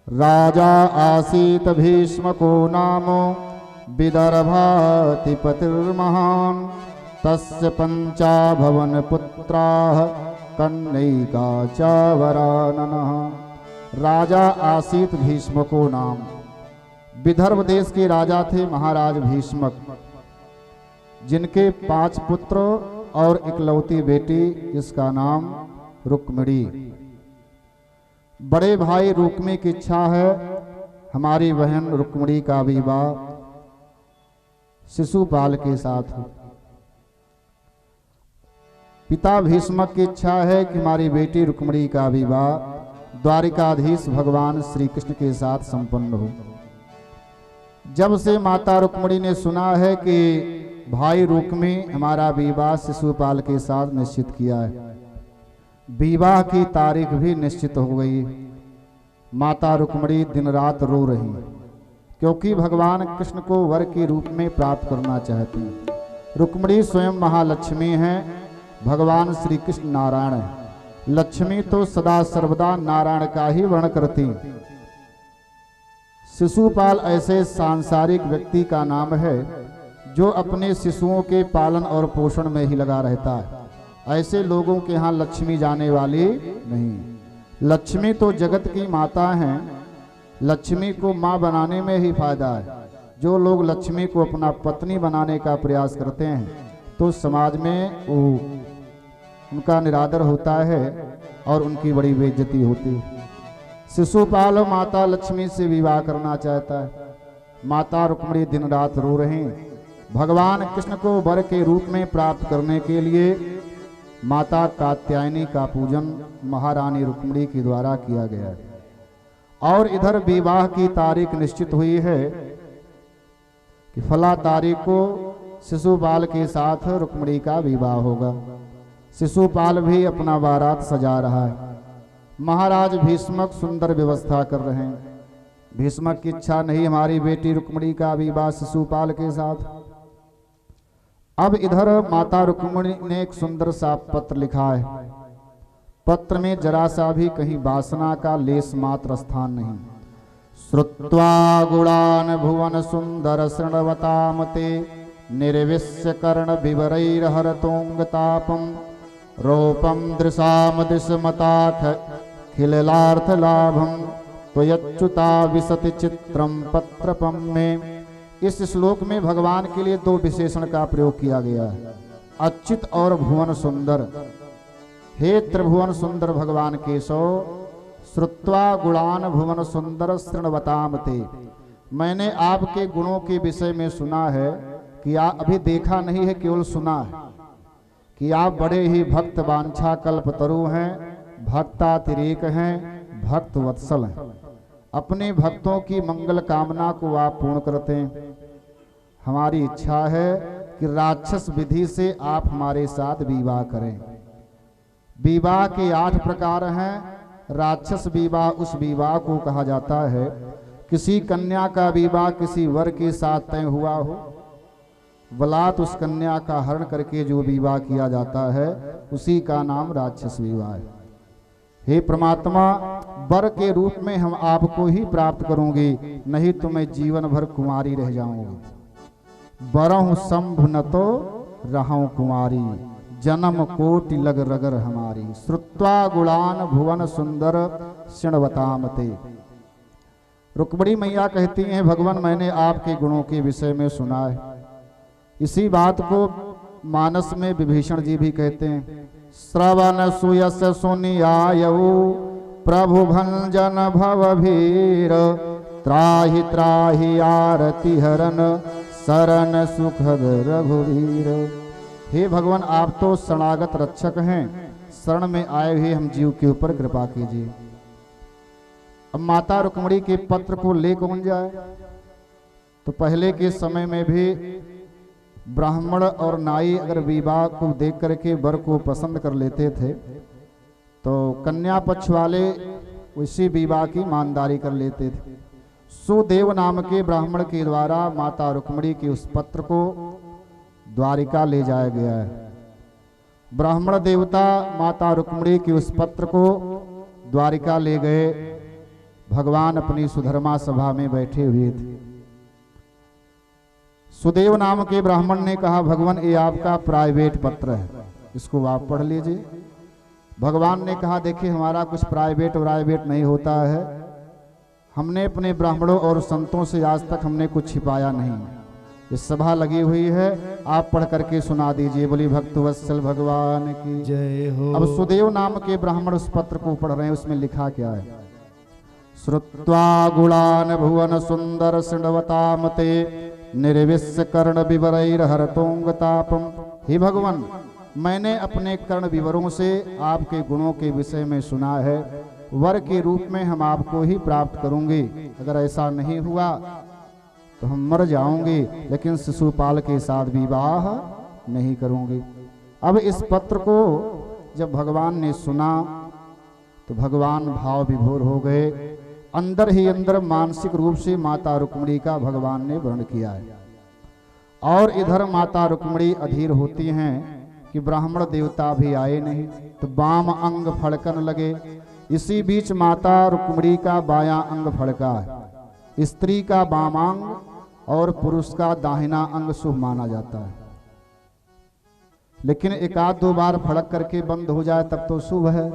राजा आसीत भीष्मको नाम विदर्भातिपतिर्महान् तस्य पंचाभवन पुत्राः कन्यैका च वराननः। राजा आसीत भीष्मको नाम, विदर्भ देश के राजा थे महाराज भीष्मक, जिनके 5 पुत्र और इकलौती बेटी, जिसका नाम रुक्मिणी। बड़े भाई रुक्मी की इच्छा है हमारी बहन रुक्मिणी का विवाह शिशुपाल के साथ हो। पिता भीष्मक की इच्छा है कि हमारी बेटी रुक्मिणी का विवाह द्वारिकाधीश भगवान श्री कृष्ण के साथ संपन्न हो। जब से माता रुक्मिणी ने सुना है कि भाई रुक्मी हमारा विवाह शिशुपाल के साथ निश्चित किया है, विवाह की तारीख भी निश्चित हो गई। माता रुक्मिणी दिन रात रो रही, क्योंकि भगवान कृष्ण को वर के रूप में प्राप्त करना चाहती हैं। रुक्मिणी स्वयं महालक्ष्मी हैं, भगवान श्री कृष्ण नारायण हैं। लक्ष्मी तो सदा सर्वदा नारायण का ही वर्ण करती। शिशुपाल ऐसे सांसारिक व्यक्ति का नाम है जो अपने शिशुओं के पालन और पोषण में ही लगा रहता है। ऐसे लोगों के यहाँ लक्ष्मी जाने वाली नहीं। लक्ष्मी तो जगत की माता हैं, लक्ष्मी को माँ बनाने में ही फायदा है। जो लोग लक्ष्मी को अपना पत्नी बनाने का प्रयास करते हैं तो समाज में उनका निरादर होता है और उनकी बड़ी बेइज्जती होती है। शिशुपाल माता लक्ष्मी से विवाह करना चाहता है। माता रुक्मिणी दिन रात रो रही। भगवान कृष्ण को वर के रूप में प्राप्त करने के लिए माता कात्यायनी का पूजन महारानी रुक्मिणी के द्वारा किया गया है। और इधर विवाह की तारीख निश्चित हुई है कि फला तारीख को शिशुपाल के साथ रुक्मिणी का विवाह होगा। शिशुपाल भी अपना बारात सजा रहा है। महाराज भीष्मक सुंदर व्यवस्था कर रहे हैं। भीष्मक की इच्छा नहीं हमारी बेटी रुक्मिणी का विवाह शिशुपाल के साथ। अब इधर माता रुक्मिणी ने एक सुंदर सा पत्र लिखा है। पत्र में जरा सा भी कहीं वासना का लेस मात्र स्थान नहीं। श्रुत्वा गुणान भुवन सुंदर शृण्वतामते निर्विश्य कर्ण विवरैर्हरतोंगतापम रूपम दृशाम दिशमताख खिलार्थ लाभम त्वयच्युता विसति चित्रम पत्रपम में। इस श्लोक में भगवान के लिए 2 विशेषण का प्रयोग किया गया है, अच्युत और भुवन सुंदर। हे त्रिभुवन सुंदर भगवान केशव, श्रुत्वा गुणान भुवन सुंदर शृण्वताम ते। मैंने आपके गुणों के विषय में सुना है कि आप अभी देखा नहीं है, केवल सुना है कि आप बड़े ही भक्त वांछा कल्पतरु हैं, भक्तातिरेक हैं, भक्त वत्सल हैं। अपने भक्तों की मंगल कामना को आप पूर्ण करते हैं। हमारी इच्छा है कि राक्षस विधि से आप हमारे साथ विवाह करें। विवाह के 8 प्रकार हैं। राक्षस विवाह उस विवाह को कहा जाता है किसी कन्या का विवाह किसी वर के साथ तय हुआ हो, बलात् उस कन्या का हरण करके जो विवाह किया जाता है उसी का नाम राक्षस विवाह है। हे परमात्मा, वर के रूप में हम आपको ही प्राप्त करूंगी, नहीं तो मैं जीवन भर कुंवारी रह जाऊंगी। बरहु संभ न तो रहूं कुंवारी, जन्म कोटि लग रगर हमारी। श्रुत्वा गुणान भुवन सुंदर शृण्वतामते। रुक्मिणी मैया कहती हैं, भगवान मैंने आपके गुणों के विषय में सुना है। इसी बात को मानस में विभीषण जी भी कहते हैं। श्रवण सुयस सुनियायऊ प्रभु भंजन भवभीर, त्राहि त्राहि आरति हरन शरण सुखद रघुवीर। हे भगवान, आप तो शरणागत रक्षक हैं, शरण में आए हुए हम जीव के ऊपर कृपा कीजिए। अब माता रुक्मिणी के पत्र को ले कौन जाए? तो पहले के समय में भी ब्राह्मण और नाई अगर विवाह को देख करके वर को पसंद कर लेते थे तो कन्या पक्ष वाले उसी विवाह की ईमानदारी कर लेते थे। सुदेव नाम के ब्राह्मण के द्वारा माता रुक्मिणी के उस पत्र को द्वारिका ले जाया गया है। ब्राह्मण देवता माता रुक्मिणी के उस पत्र को द्वारिका ले गए। भगवान अपनी सुधर्मा सभा में बैठे हुए थे। सुदेव नाम के ब्राह्मण ने कहा, भगवान ये आपका प्राइवेट पत्र है, इसको आप पढ़ लीजिए। भगवान ने कहा, देखिए हमारा कुछ प्राइवेट नहीं होता है। हमने अपने ब्राह्मणों और संतों से आज तक हमने कुछ छिपाया नहीं। इस सभा लगी हुई है, आप पढ़ करके सुना दीजिए। बोली भक्तवत्सल भगवान की जय हो। अब सुदेव नाम के ब्राह्मण उस पत्र को पढ़ रहे हैं। उसमें लिखा क्या है? श्रुत्वा गुणान भुवन सुंदर सिंडवतामते निर्विश्य कर्ण विवरैर हरतोंगतापम। हे भगवान, मैंने अपने कर्ण विवरों से आपके गुणों के विषय में सुना है। वर के रूप में हम आपको ही प्राप्त करूंगे। अगर ऐसा नहीं हुआ तो हम मर जाओगे, लेकिन शिशुपाल के साथ विवाह नहीं करूंगे। अब इस पत्र को जब भगवान ने सुना तो भगवान भाव विभोर हो गए। अंदर ही अंदर मानसिक रूप से माता रुक्मिणी का भगवान ने वर्ण किया है। और इधर माता रुक्मिणी अधीर होती हैं कि ब्राह्मण देवता भी आए नहीं, तो बाम अंग फड़कन लगे। इसी बीच माता रुक्मिणी का बायां अंग फड़का है। स्त्री का बामांग और पुरुष का दाहिना अंग शुभ माना जाता है, लेकिन एक आध दो बार फड़क करके बंद हो जाए तब तो शुभ है।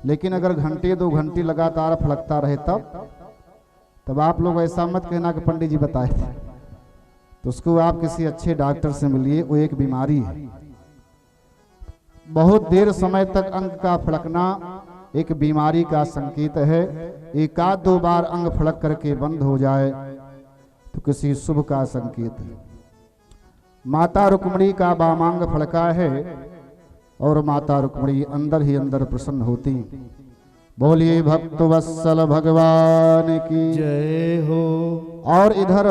लेकिन अगर घंटे 2 घंटे लगातार फड़कता रहे तब आप लोग ऐसा मत कहना कि पंडित जी बताए थे। तो उसको आप किसी अच्छे डॉक्टर से मिलिए, वो एक बीमारी है। बहुत देर समय तक अंग का फड़कना एक बीमारी का संकेत है। एक आध 2 बार अंग फड़क करके बंद हो जाए तो किसी शुभ का संकेत है। माता रुक्मिणी का बामांग फड़का है और माता रुक्मिणी अंदर ही अंदर प्रसन्न होती। बोलिए भक्तवत्सल भगवान की जय हो। और इधर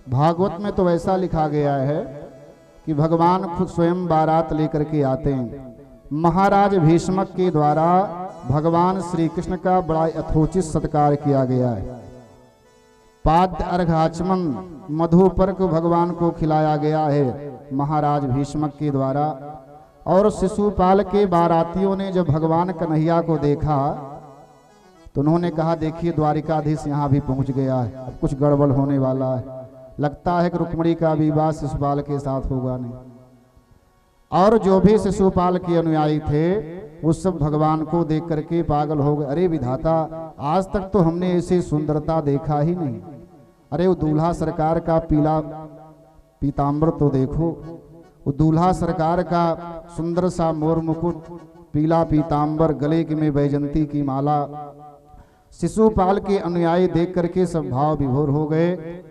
भागवत में तो ऐसा लिखा गया है कि भगवान खुद स्वयं बारात लेकर के आते हैं। महाराज भीष्मक के द्वारा भगवान श्री कृष्ण का बड़ा यथोचित सत्कार किया गया है। पाद्य अर्घाचमन मधुपर्क भगवान को खिलाया गया है महाराज भीष्मक के द्वारा। और शिशुपाल के बारातियों ने जब भगवान कन्हैया को देखा तो उन्होंने कहा, देखिए द्वारिकाधीश यहाँ भी पहुँच गया है, अब कुछ गड़बड़ होने वाला है। लगता है कि रुक्मिणी का विवाह शिशुपाल के साथ होगा नहीं। और जो भी शिशुपाल के अनुयायी थे वो सब भगवान को देख करके पागल हो गए। अरे विधाता, आज तक तो हमने ऐसी सुंदरता देखा ही नहीं। अरे वो दूल्हा सरकार का पीला पीताम्बर तो देखो, वो दूल्हा सरकार का सुंदर सा मोर मुकुट, पीला पीताम्बर, गले में वैजंती की माला। शिशुपाल के अनुयायी देख करके सब भाव विभोर हो गए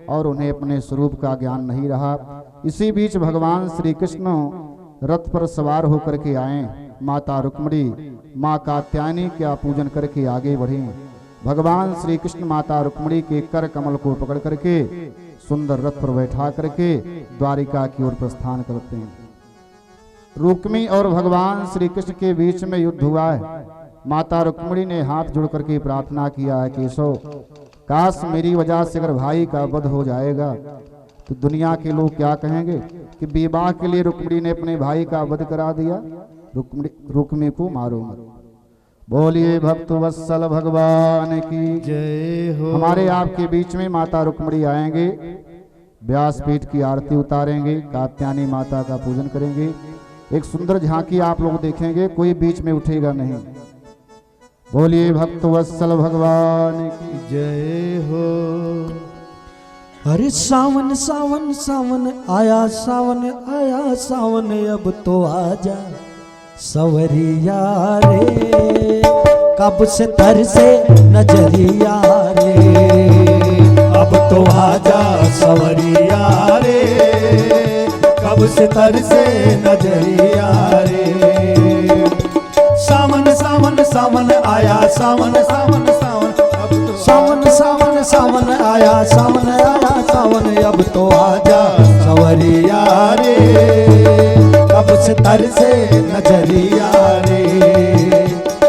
और उन्हें अपने स्वरूप का ज्ञान नहीं रहा। इसी बीच भगवान श्री कृष्ण रथ पर सवार होकर के आए। माता रुक्मिणी माँ कात्यायनी का पूजन करके आगे बढ़े। भगवान श्री कृष्ण माता रुक्मिणी के कर कमल को पकड़ करके सुंदर रथ पर बैठा करके द्वारिका की ओर प्रस्थान करते हैं। रुक्मी और भगवान श्री कृष्ण के बीच में युद्ध हुआ है। माता रुक्मिणी ने हाथ जोड़ करके प्रार्थना किया है, केशव, काश मेरी वजह से अगर भाई का वध हो जाएगा तो दुनिया के लोग क्या कहेंगे कि विवाह के लिए रुक्मिणी ने अपने भाई का वध करा दिया, रुक्मी को मारो मत। बोलिए भक्तवत्सल भगवान की जय हो। हमारे आपके बीच में माता रुक्मिणी आएंगे, व्यासपीठ की आरती उतारेंगे, कात्यायनी माता का पूजन करेंगे। एक सुंदर झांकी आप लोग देखेंगे, कोई बीच में उठेगा नहीं। बोलिए भक्तवत्सल भगवान की जय हो। अरे सावन सावन सावन आया, सावन आया, सावन अब तो आजा सवरिया रे, कब से तरसे नजरिया रे, अब तो आजा सवरिया रे, कब से तरसे नजरिया रे। सावन सावन सावन आया, सावन सावन सावन, अब तो सावन सावन सावन आया, सावन आया, सावन अब तो आजा सवरिया रे, कब से तरसे नजरिया रे,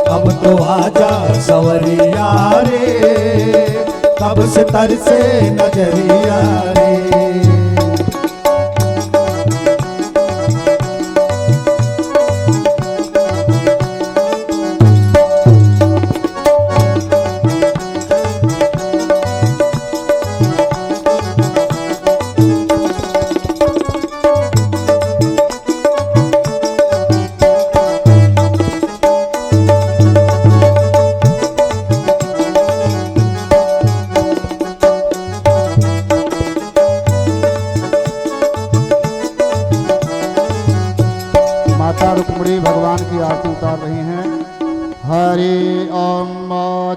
अब तो आजा सवरिया रे, कब से तरसे नजरिया रे।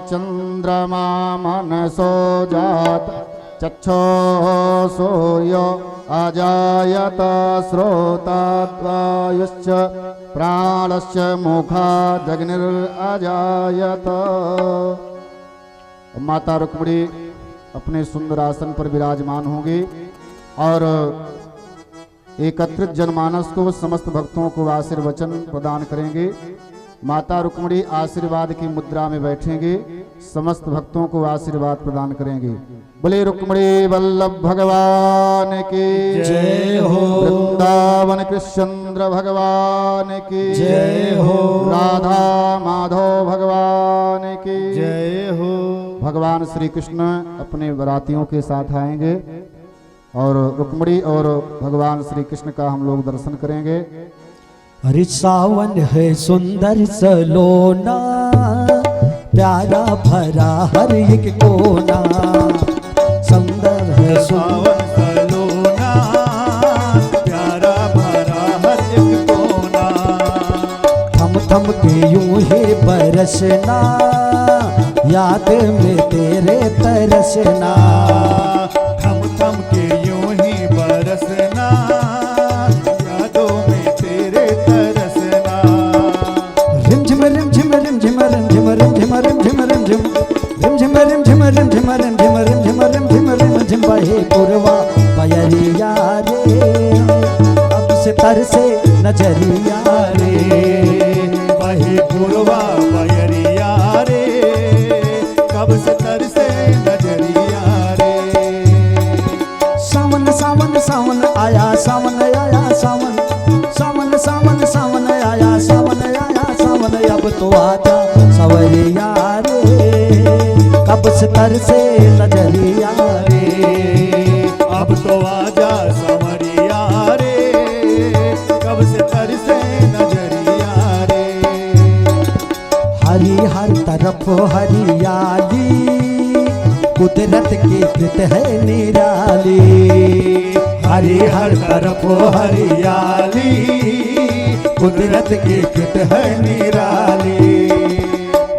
चंद्रमा मनसो जात चक्षो सूर्यो अजायत श्रोताद्वायुश्च प्राणश्च मुखादग्निरजायत। माता रुक्मिणी अपने सुंदर आसन पर विराजमान होंगी और एकत्रित जनमानस को समस्त भक्तों को आशीर्वचन प्रदान करेंगे। माता रुक्मिणी आशीर्वाद की मुद्रा में बैठेंगे, समस्त भक्तों को आशीर्वाद प्रदान करेंगे। बोले रुक्मिणी वल्लभ भगवान की जय हो। वृंदावन कृष्णचंद्र भगवान की जय हो। राधा माधव भगवान की जय हो। भगवान श्री कृष्ण अपने बरातियों के साथ आएंगे और रुक्मिणी और भगवान श्री कृष्ण का हम लोग दर्शन करेंगे। हरि सावन है सुंदर सलोना, प्यारा भरा हर एक कोना। सुंदर है सावन सलोना, प्यारा भरा हर एक कोना। थम थम के यूं ही बरसना, याद में तेरे तरसना। थम थम के यूं ही बरसना, यादों में तेरे तरसना। रिम झिम रिम झिम रिम झिम रिम झिम रिम झिम रिम झिम रिम झिम रिम झिम रिम झिम रिम झिम रिम झिम रिम झिम रिम झिम रिम झिम बहे पुरवा बयरिया रे, अब से तरसे नजरिया रे। बहे पुरवा बयरिया रे, कब से तरसे नजरिया रे। सावन सावन सावन आया, सावन आया सावन, सावन सावन सावन आया, सावन आया सावन। अब तो आजा सवरिया रे, कब से तरसे नजरिया रे। अब तो आजा सवरिया रे, कब से तरसे नजरिया रे। हरी हर तरफ हरियाली, कुदरत की कृत है निराली। हरी हर तरफ हरियाली, कुदरत की कृत है निराली।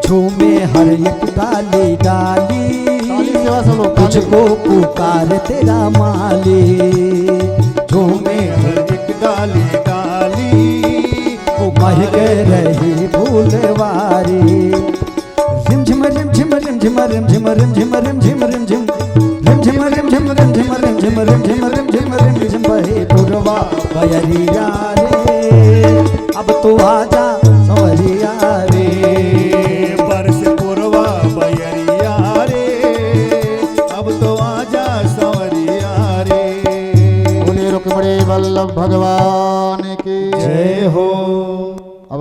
झूमे हर एक डाली डाली, तुझको पुकार तेरा माली। झूमे हर एक डाली डाली, महक रही फूलवारी। रिम झिम रिम झिम रिम झिम रिम झिम रिम झिम रिम झिम रिम झिम रिम झिम रिम झिम रिम झिम रिम झिम रिम झिम रिम झिम रिम झिम बहे पुरवा बयरिया रे, अब तो आजा सवरिया रे। बरस पुरवा बयरिया रे, अब तो आजा सवरिया रे। बोले रुक्मिणी वल्लभ भगवान की जय हो। अब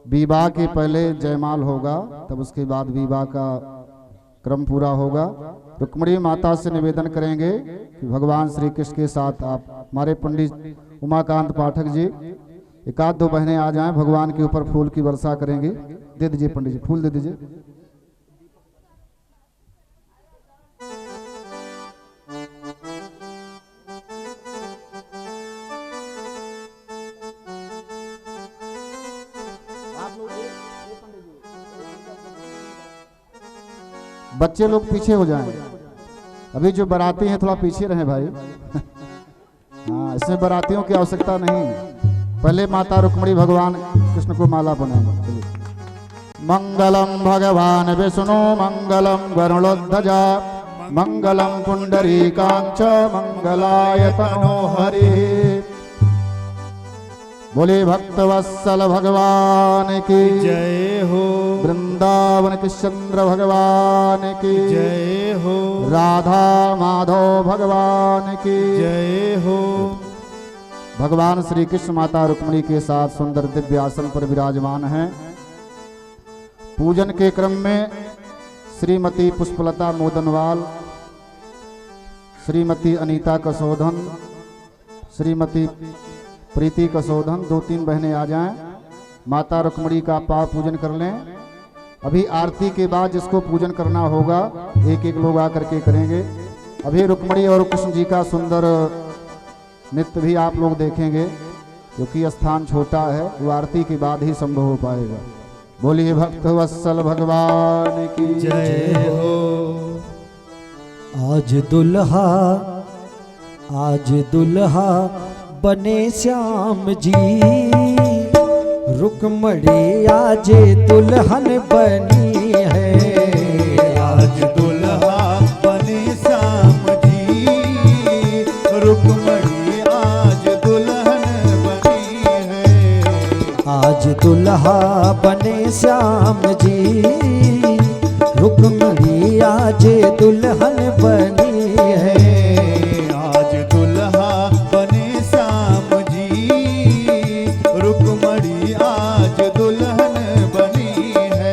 विवाह के पहले जयमाल होगा, तब उसके बाद विवाह का क्रम पूरा होगा। रुक्मिणी माता से निवेदन करेंगे कि भगवान श्री कृष्ण के साथ आप हमारे पंडित उमाकांत पाठक जी एक आध दो बहनें आ जाएं, भगवान के ऊपर फूल की वर्षा करेंगे। दे दीजिए पंडित जी, फूल दे दीजिए। बच्चे लोग पीछे हो जाएं, अभी जो बाराती हैं थोड़ा पीछे रहें भाई। हाँ, इसमें बारातियों की आवश्यकता नहीं, पहले माता रुक्मिणी भगवान कृष्ण को माला बनाएंगे। चलिए। मंगलम भगवान विष्णु मंगलम गरुड़ध्वजा मंगलम पुंडरीकांच मंगलाय तनो हरि। बोले भक्तवत्सल भगवान की जय हो। वृंदावन कृष्णचंद्र भगवान की जय हो। राधा माधव भगवान की जय हो। भगवान श्री कृष्ण माता रुक्मिणी के साथ सुंदर दिव्य आसन पर विराजमान हैं। पूजन के क्रम में श्रीमती पुष्पलता मोदनवाल, श्रीमती अनीता कसोधन, श्रीमती प्रीति कसोधन, 2-3 बहनें आ जाएं, माता रुक्मिणी का पाव पूजन कर लें। अभी आरती के बाद जिसको पूजन करना होगा एक एक लोग आकर के करेंगे। अभी रुक्मिणी और कृष्ण जी का सुंदर नृत्य भी आप लोग देखेंगे, क्योंकि स्थान छोटा है, वो आरती के बाद ही संभव हो पाएगा। बोलिए भक्त वत्सल भगवान की जय हो। आज दुल्हा बने श्याम जी, रुक्मणी आज दुल्हन बनी है। आज दुल्हा बने श्याम जी, रुक्मणी आज दुल्हन बनी है। आज दुल्हा बने श्याम जी, रुक्मणी आज दुल्हन बनी है। आज दुल्हा बने श्याम जी, रुक्मणी आज दुल्हन बनी है।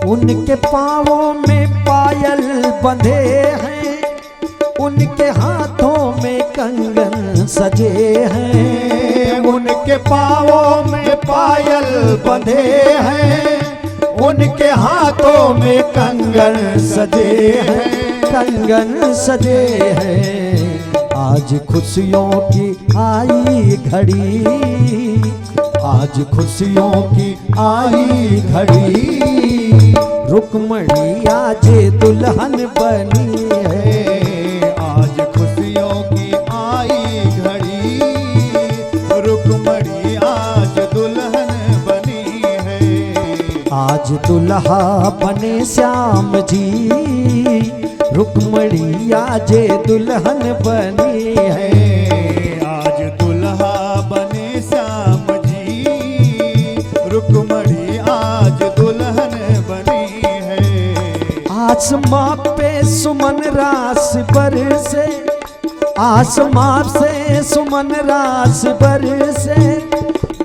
उनके पाँवों में पायल बंधे हैं, उनके हाथों में कंगन सजे हैं। उनके पाँवों में पायल बंधे हैं, उनके हाथों में कंगन सजे हैं। कंगन सजे हैं। आज खुशियों की आई घड़ी, आज खुशियों की आई घड़ी, रुक्मणी आज दुल्हन बनी है। आज खुशियों की आई घड़ी, रुक्मणी आज दुल्हन बनी है। आज दुल्हा बने श्याम जी, रुक्मणी आज दुल्हन बनी है। आज दुल्हा बने श्याम जी, रुक्मणी आज दुल्हन बनी है। आसमां पे सुमन रास बरसे, आसमां से सुमन रास बरसे,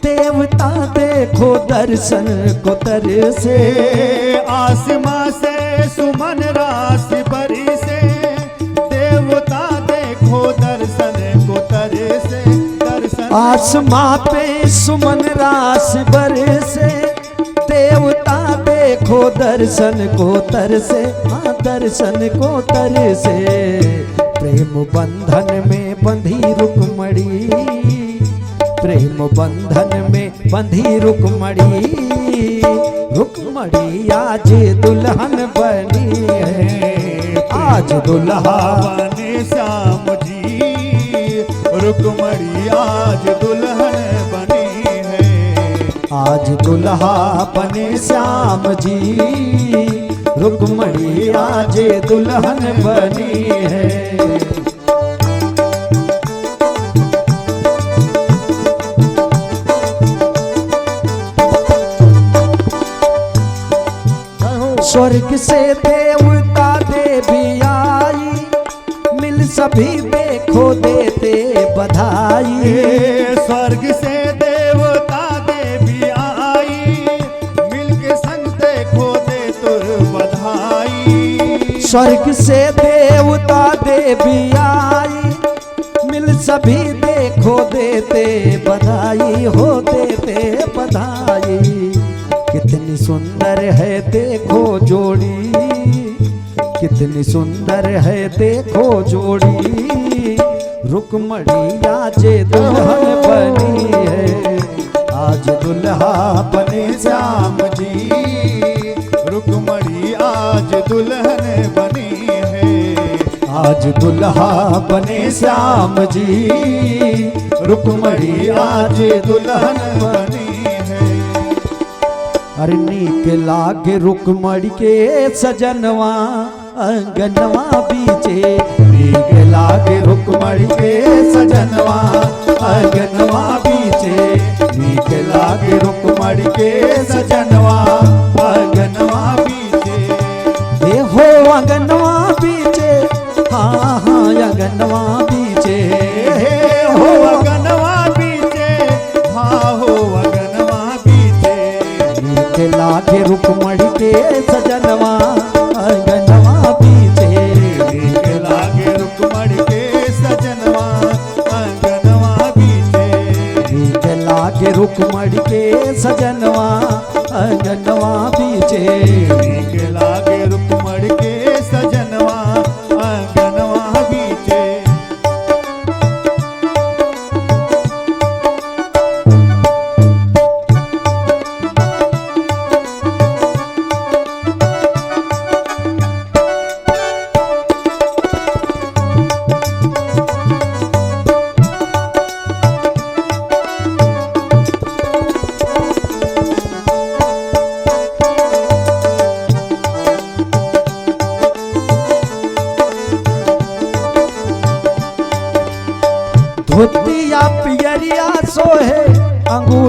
देवता देखो दर्शन को तरसे। आसमां से सुमन रास बरसे, देवता देखो दर्शन को तरसे। दर्शन आसमां पे सुमन रास बरसे, देवता देखो दर्शन को तरसे। हाँ दर्शन को तरसे। प्रेम बंधन में बंधी रुक्मणी, प्रेम बंधन में बंधी रुक्मणी, रुक्मणी आज दुल्हन बनी है। आज दुल्हा बने श्याम जी, रुक्मणी आज दुल्हन बनी है। आज दुल्हा बने श्याम जी, रुक्मणी आज दुल्हन बनी है। स्वर्ग से देवता देवी आई, मिल सभी देखो देते बधाई। स्वर्ग से देवता देवी आई, मिलके संग देखो दे तुर बधाई। स्वर्ग से देवता देवी आई, मिल सभी देखो देते बधाई। हो देते बधाई। कितनी सुंदर है देखो जोड़ी, कितनी सुंदर है देखो जोड़ी, रुक्मणी आज दुल्हन बनी है। आज दुल्हा बने श्याम जी, रुक्मणी आज दुल्हन बनी है। आज दुल्हा बने श्याम जी, रुक्मणी आज दुल्हन बनी है। अरे नीक लागे रुक्मणी के सजनवा, अंगनवा बीचे। नीक लागे रुक्मणी के सजनवा, अंगनवा बीचे। नीक लागे रुक्मणी के सजनवा, अंगनवा बीचे। हे हो अंगनवा बीचे, हाँ हाँ अंगनवा बीचे। हे हो अंगनवा बीचे, हाँ हो अंगनवा बीचे। नीक लागे रुक्मणी के सजनवा, अंगनवा बीचे। नीक लागे रुक्मणी के सजनवा, अंगनवा बीचे। नीक लागे रुक्मणी के सजनवा, अंगनवा बीचे। नीक लागे रुक्मणी के सजनवा, अंगनवा बीचे।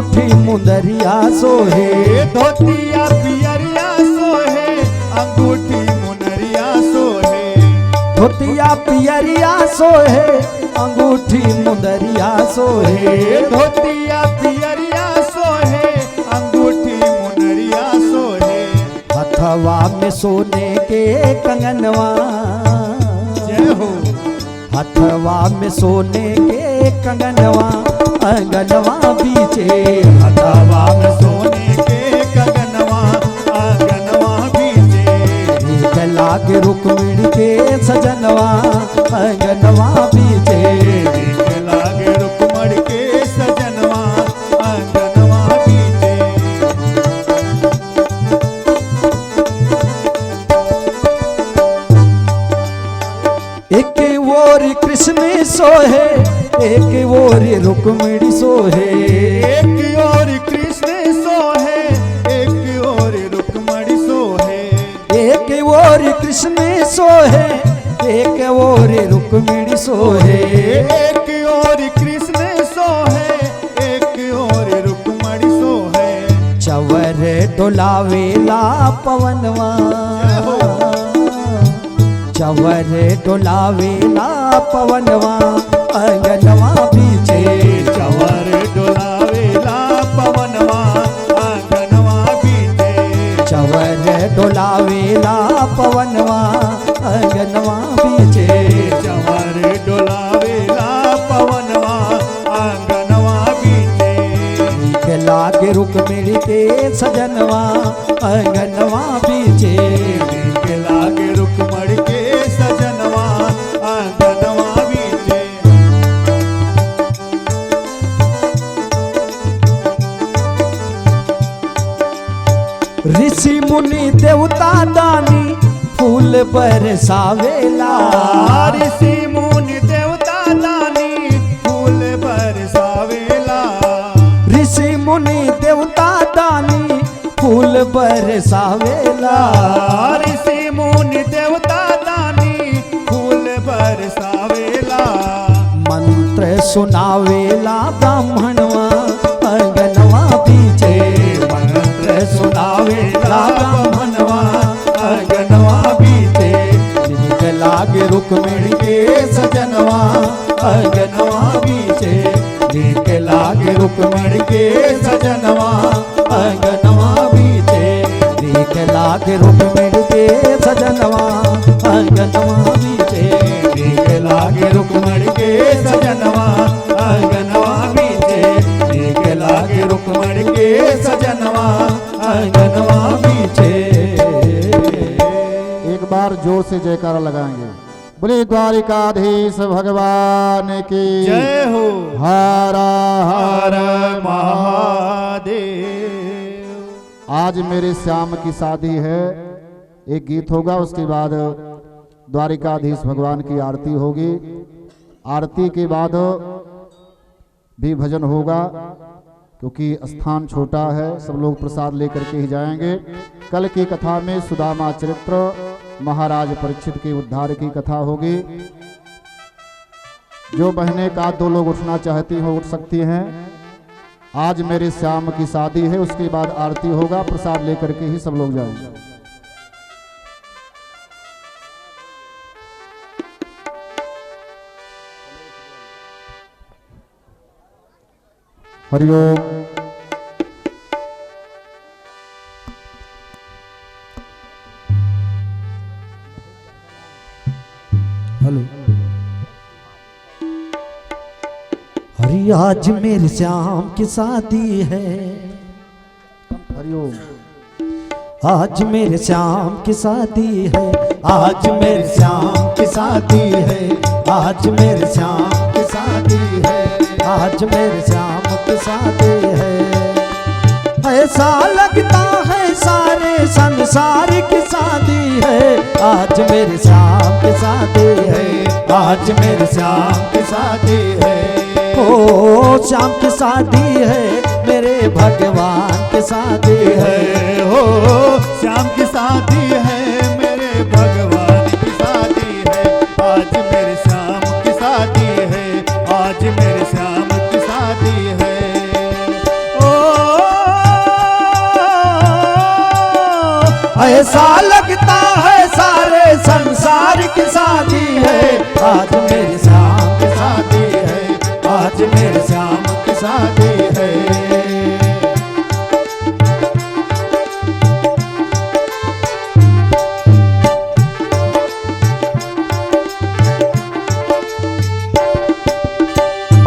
अंगूठी मुंदरिया सोहे। धोतिया पियरिया सोहे अंगूठी मुनरिया सोहे। धोतिया पियरिया सोहे अंगूठी मुंदरिया सोहे। धोतिया पियरिया सोहे अंगूठी मुनरिया सोहे। हथवा में सोने के कंगनवा, जय हो। हथवा में सोने के कंगनवा, अंगनवा बीचे। हथवा में सोने के कंगनवा, आंगनवा बीचे। एक लागे रुक्मिणी के सजनवा, अंगनवा बीचे। एक लागे रुक्मण के सजनवा, आंगनवा बीचे। एक ओर कृष्ण सोहे, एक ओर रुक्मिणी सोहे। एक ओर कृष्ण सोहे, एक ओर रुक्मणी सोहे। एक ओर कृष्ण सोहे, एक ओर रुक्मिणी सोहे। एक ओर कृष्ण सोहे, एक ओर रुक्मणी सोहे। चवर डोलावेला पवनवा, चवर डोलावेला पवनवा, अंगनवा बीचे। चवर डोलावेला पवनवा, आंगनवा बीचे। चवर डोलावेला पवनवा, अंगनवा बीचे। चवर डोलावेला पवनवा, आंगनवा बीचे। नीक लागे रुक्मिणी के सजनवा, अंगनवा बीचे। नीक लागे रुक्मण के सजनवा, आंगनवा बीचे। ऋषि मुनि देवता दानी फूल बरसावेला। ऋषि मुनि देवता दानी फूल बरसावेला। ऋषि मुनि देवता दानी फूल बरसावेला। ऋषि मुनि देवता दानी फूल बरसावेला। मंत्र सुनावेला ब्राह्मणवा, अंगनवा बीचे। मंत्र सुनावेला ब्राह्मणवा, अंगनवा बीचे। नीक लागे रुक्मिणी के सजनवा, अंगनवा बीचे। नीक लागे रुक्मिणी के सजनवा, अंगनवा बीचे। नीक लागे रुक्मिणी के सजनवा, अंगनवा बीचे। नीक लागे रुक्मण के सजनवा, आंगनवा बीचे। नीक लागे रुक्मण के सजनवा, आंगनवा बीचे। एक बार जोर से जयकारा लगाएंगे। बोले द्वारिकाधीश भगवान की जय हो। हर हर हर महादेव। आज मेरे श्याम की शादी है। एक गीत होगा, उसके बाद द्वारिकाधीश भगवान की आरती होगी। आरती के बाद भी भजन होगा, क्योंकि स्थान छोटा है, सब लोग प्रसाद लेकर के ही जाएंगे। कल की कथा में सुदामा चरित्र, महाराज परीक्षित के उद्धार की कथा होगी। जो बहनें का दो लोग उठना चाहती हो उठ सकती हैं। आज मेरे श्याम की शादी है, उसके बाद आरती होगा, प्रसाद लेकर के ही सब लोग जाएंगे। हरिओम। हेलो। हरि आज मेरे श्याम की शादी है। हरिओम। आज मेरे श्याम की शादी है। आज मेरे श्याम की शादी है। आज मेरे श्याम की शादी है। आज मेरे श्याम की शादी है। ऐसा लगता है सारे संसार की शादी है। आज मेरे श्याम की शादी है। आज मेरे श्याम की शादी है। ओ श्याम की शादी है, मेरे भगवान की शादी है। हो श्याम की शादी है, मेरे भगवान की शादी है। आज मेरे श्याम की शादी है। आज मेरे श्याम की शादी है। ओ ऐसा लगता है सारे संसार की शादी है। आज मेरे श्याम की शादी है, आज मेरे श्याम की शादी है।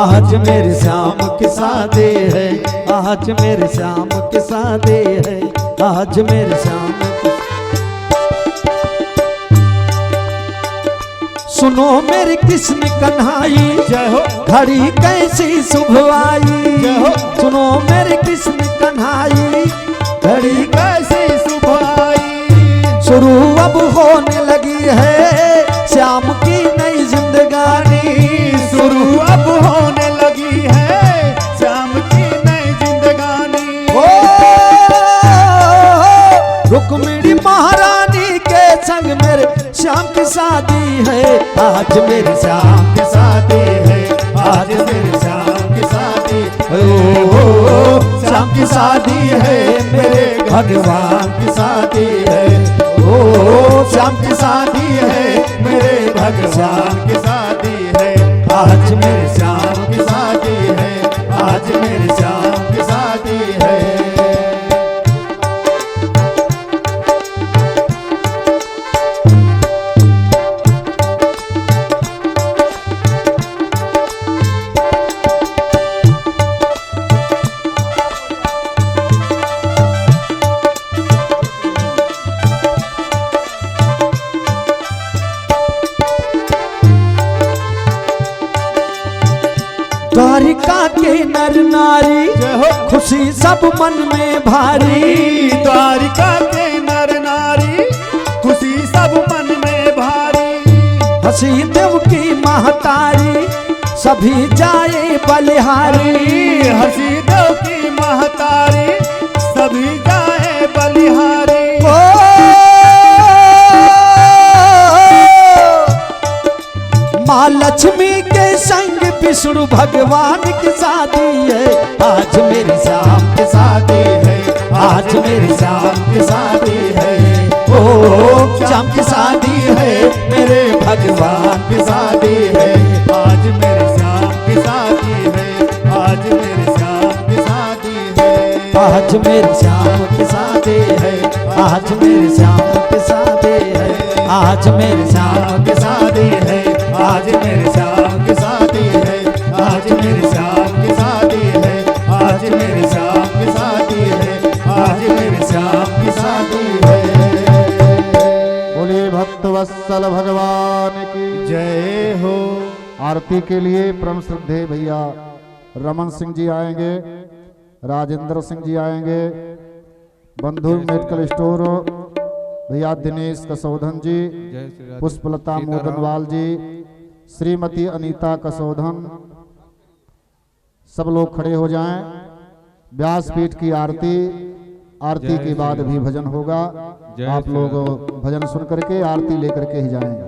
आज मेरे श्याम की शादी है, आज मेरे श्याम की शादी है, आज मेरे श्याम की। सुनो मेरे कृष्ण कन्हाई, जय हो घड़ी कैसी शुभ आई। जय हो। सुनो मेरे कृष्ण कन्हाई, घड़ी कैसी शुभ आई। शुरू अब होने लगी है श्याम की नई जिंदगानी। शुरू अब होने लगी है श्याम की नई जिंदगानी। ओ रुक्मिणी महारानी के संग मेरे श्याम की शादी है। आज मेरे श्याम की शादी है, आज मेरे श्याम की शादी। ओ श्याम की शादी है, मेरे भगवान की शादी है। ओ श्याम की शादी है, मेरे भगवान की शादी है। आज मेरे श्याम की शादी है, आज मेरे श्याम की शादी है। द्वारिका के नर नारी, जय हो खुशी सब मन में भारी। द्वारिका के नर नारी, खुशी सब मन में भारी। हंसी देव की महतारी, सभी जाए बलिहारी। हंसी देव की महतारी, सभी जाए बलिहारी। ओ माँ लक्ष्मी के संग विष्णु भगवान की शादी है। आज मेरी श्याम की शादी है, आज मेरी श्याम की शादी है। ओ श्याम की शादी है, मेरे भगवान की शादी है। आज मेरे श्याम की शादी है, आज मेरे श्याम की शादी है। आज मेरे श्याम की शादी है, आज मेरे श्याम की शादी है। आज मेरे श्याम की शादी है, आज मेरे श्याम की शादी है। आज मेरे श्याम की शादी है, आज मेरे श्याम की शादी है। आज मेरे श्याम की शादी है। बोलिए भक्तवत्सल भगवान की जय हो। आरती के लिए परम श्रद्धेय भैया रमन सिंह जी आएंगे, राजेंद्र सिंह जी आएंगे, बंधु मेडिकल स्टोर भैया दिनेश कसौधन जी, पुष्पलता मोदनवाल जी, श्रीमती अनीता कसौधन, सब लोग खड़े हो जाएं। व्यासपीठ की आरती, आरती के बाद भी भजन होगा। आप लोग भजन सुन करके आरती लेकर के ही जाएंगे।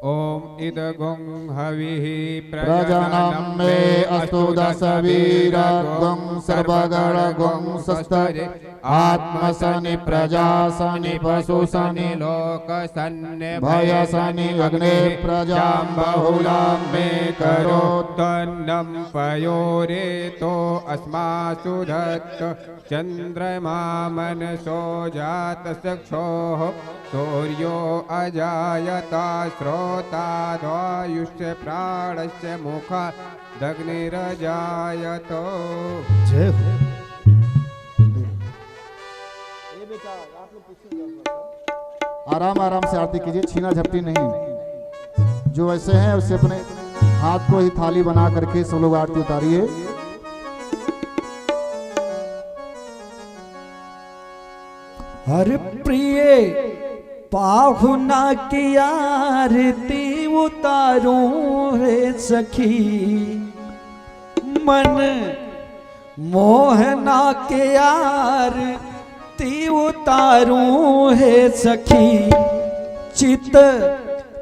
ओम इदगुं हविः प्रजननं मे अस्तु दशवीरगुं सर्वगणगुं सस्तरे आत्मसनि प्रजासनि पशुसनि लोकसन्ने भयसनि अग्ने प्रजां बहुलां मे करोत्तन्नं पयोरेतो अस्मासु दत्त चन्द्रमा मनसो जातचक्षोः सूर्यो अजायता श्रोताद्वायुष्य प्राणस्य मुखादग्निरजायतो। जय हो। आराम आराम से आरती कीजिए, छीना झपटी नहीं। जो ऐसे हैं उससे अपने हाथ को ही थाली बना करके सब लोग आरती उतारिए। हर प्रिय पाहुना की आरती उतारूं रे सखी, मन मोहना के आरती उतारूं है सखी, चित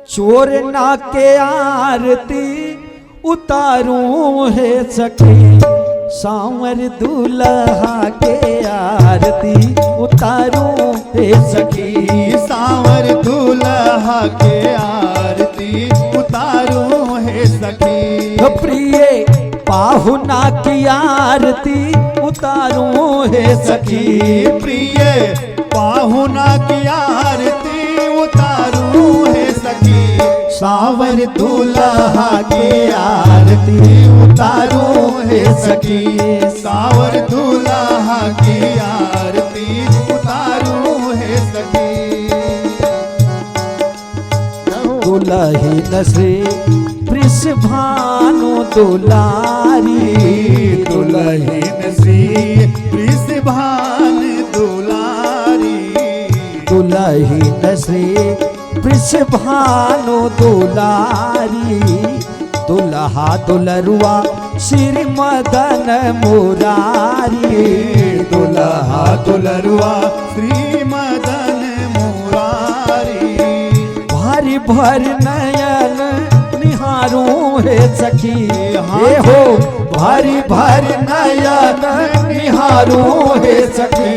चोरना के आरती उतारूं है सखी, सांवर दूल्हा के आरती उतारूं हे सखी। सांवर दूल्हा के आरती उतारूं हे सखी। प्रिय पाहुना की आरती उतारूं हे सखी। प्रिय पाहुना की आरती उतारूं हे सखी। सांवर दूल्हा की आरती उतारूं हे सखी। सांवर दूल्हा की आरती उतारूं हे सखी। दुल्हन से वृषभानु दुलारी। दुल्हन सी वृषभान दुलारी। दुल्हन से वृषभानु दुलारी। दुल्हा दुलरुआ श्री मदन मुरारी। दुल्हा दुलरुआ श्री मदन मुरारी। भारी भर नयन निहारूं हे सखी। हे हो भारी भर नयन निहारूं हे सखी।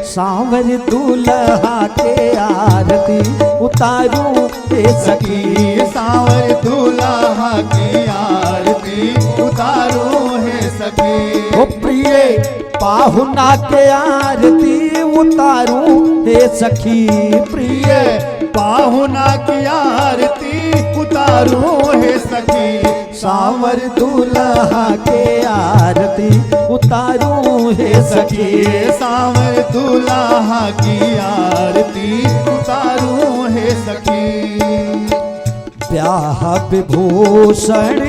सांवर दूल्हा के आरती उतारूं हे सखी। सांवर दूल्हा की आरती उतारूं हे सखी। ओ प्रिय पाहुना के आरती उतारूं हे सखी। प्रिय पाहुना की आरती उतारूं हे सखी। सांवर दूल्हा के आरती उतारूं हे सखी। सांवर दूल्हा की आरती उतारूं हे सखी। ब्याह विभूषण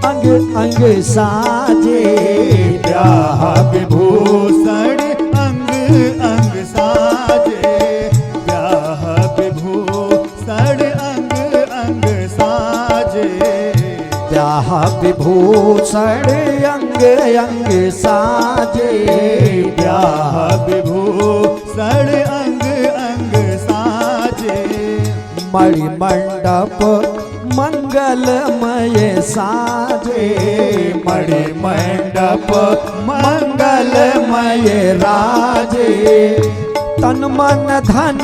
अंग अंग साजे। ब्याह विभूषण अंग अंग साजे। ब्याह विभूषण अंग अंग साजे। ब्याह विभूषण अंग अंग साजे। ब्याह विभूषण अंग अंग साजे। मणि मंडप मंगलमय साजे। मणि मंडप मंगलमय राजे। तन मन धन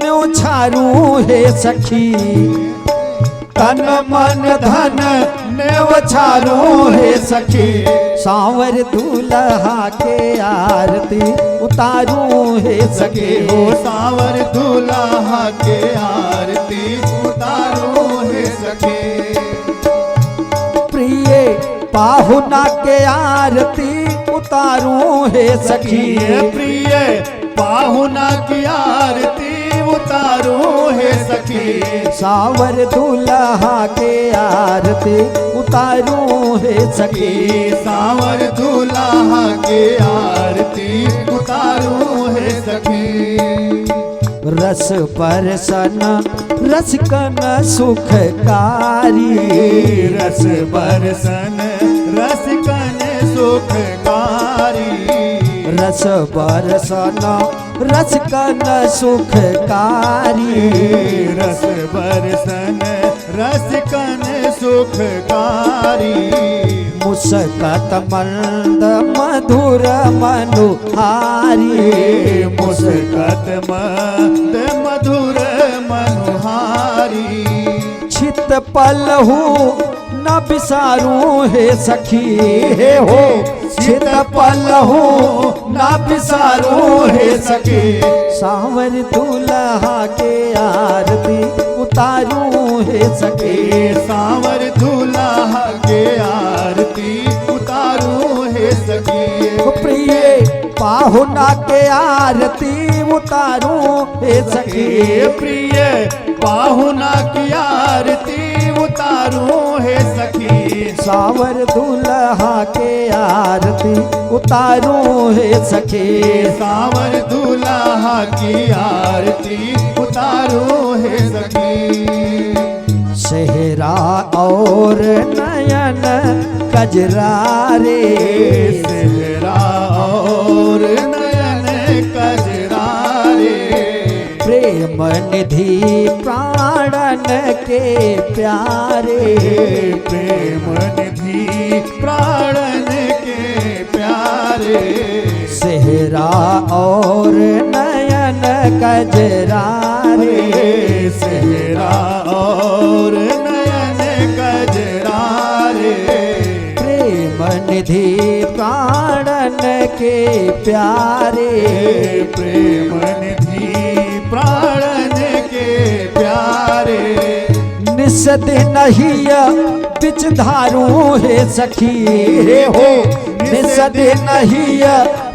न्योछारूं हे सखी। तन मन धन न्योछारूं हे सखी। सांवर दूल्हा के आरती उतारूं हे सखी। हो सांवर दूल्हा के आरती उतारूं हे सखी। प्रिय पाहुना के आरती उतारूं हे सखी। प्रिय पाहुना की आरती उतारूं हे सखी। सांवर दूल्हा के आरती उतारूं हे सखी। सांवर दूल्हा के आरती उतारूं हे सखी। रस परसन रसकन सुखकारी। रस बरसन रसकन सुखकारी। रस बरसन रसकन सुखकारी। रस बरसन रसकन सुखकारी। मुस्कत मंद मधुर मनुहारी। मुस्कत मंद मधुर मनुहारी। छित पलहू न बिसारूं हे सखी। हे हो छित पलहू न बिसारूं हे सखी। सांवर दूल्हा के आरती उतारूं हे सखी। सांवर दूल्हा के आरती उतारूं हे सखी। प्रिय पाहुना के आरती उतारूं हे सखी। प्रिय पाहुना की आरती उतारूं हे सखी। सांवर दूल्हा के आरती उतारूं हे सखी। सांवर दूल्हा की आरती उतारूं हे सखी। सेहरा और नयन कजरारे। सेहरा और नयन कजरारे। प्रेम निधि प्राणन के प्यारे। प्रेम निधि प्राणन के प्यारे। सेहरा और नयन कजरा रे, सेहरा और नयन कजरा रे, प्रेम निधि प्राणन के प्यारे, प्रेम निधि प्राणन के प्यारे, निषद नहीं बिच धारू है सखी रे हो, निषद नहीं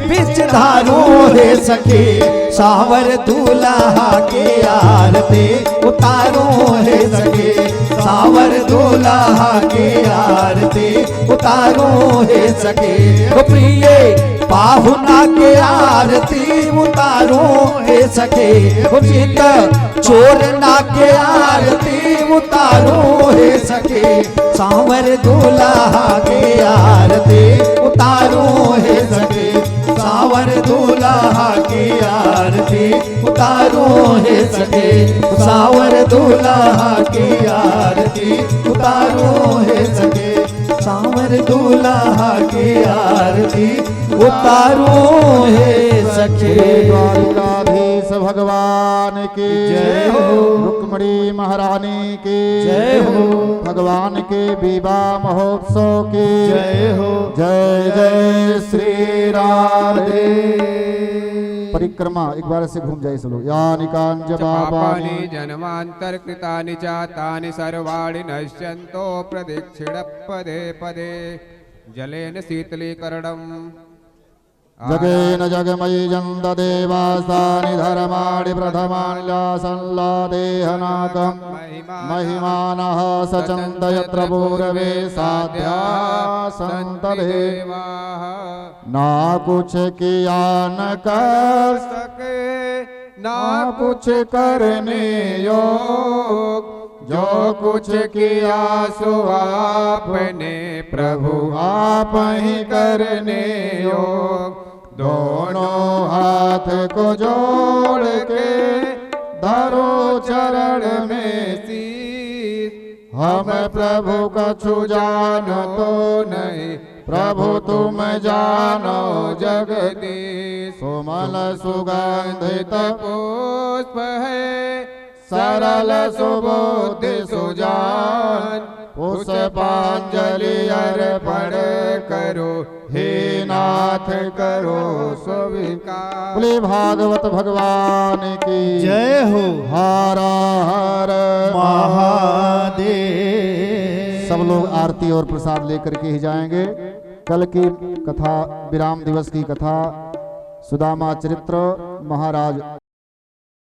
बिच धारू है सखी, सावर दूल्हा के आरती उतारू है सखी, सावर दूल्हा के आरती उतारू है सखी, प्रिय पाहुना के आरती उतारू है सखी, चित चोरना के आरती उतारू है सखी, सावर दूल्हा के आरती उतारू है सखी, सावर दूल्हा की आरती उतारू है सके, सावर दूल्हा की आरती उतारू है सके, सावर दूल्हा की आरती उतारू है सके। द्वारिकाधीश भगवान की जय हो, रुक्मिणी महारानी की जय हो, भगवान के विवाह महोत्सव की जय हो, जय जय श्री राधे। परिक्रमा एक बार से घूम जाए सब लोग। यानि कांच पापानि जन्मांतरकृतानि च तानि सर्वाणि नश्यन्तो प्रदक्षिण पदे पदे जलेन शीतलीकरणम् जगेन जगमयि जन्द देवासानि धर्माणि प्रथमान्यासंलादेहनाकम् महिमानः सचन्द यत्र पूर्वे साध्या संतदे ना कुछ किया न कर सके ना कुछ करने योग, जो कुछ किया सो आपने प्रभु आप ही करने योग। दोनों हाथ को जोड़ के धरो चरण में शीश, हम प्रभु कछु जानो तो नहीं, प्रभु तुम जानो जगदीश। सुमल सुगंधित पुष्प है सरल सुबोधि सुजान, पुष्पांजलि अर्पण करो हे नाथ करो स्वीकार। बोले भागवत भगवान की जय हो। हर हर महादेव। सब लोग आरती और प्रसाद लेकर के ही जाएंगे। कल की कथा विराम दिवस की कथा सुदामा चरित्र महाराज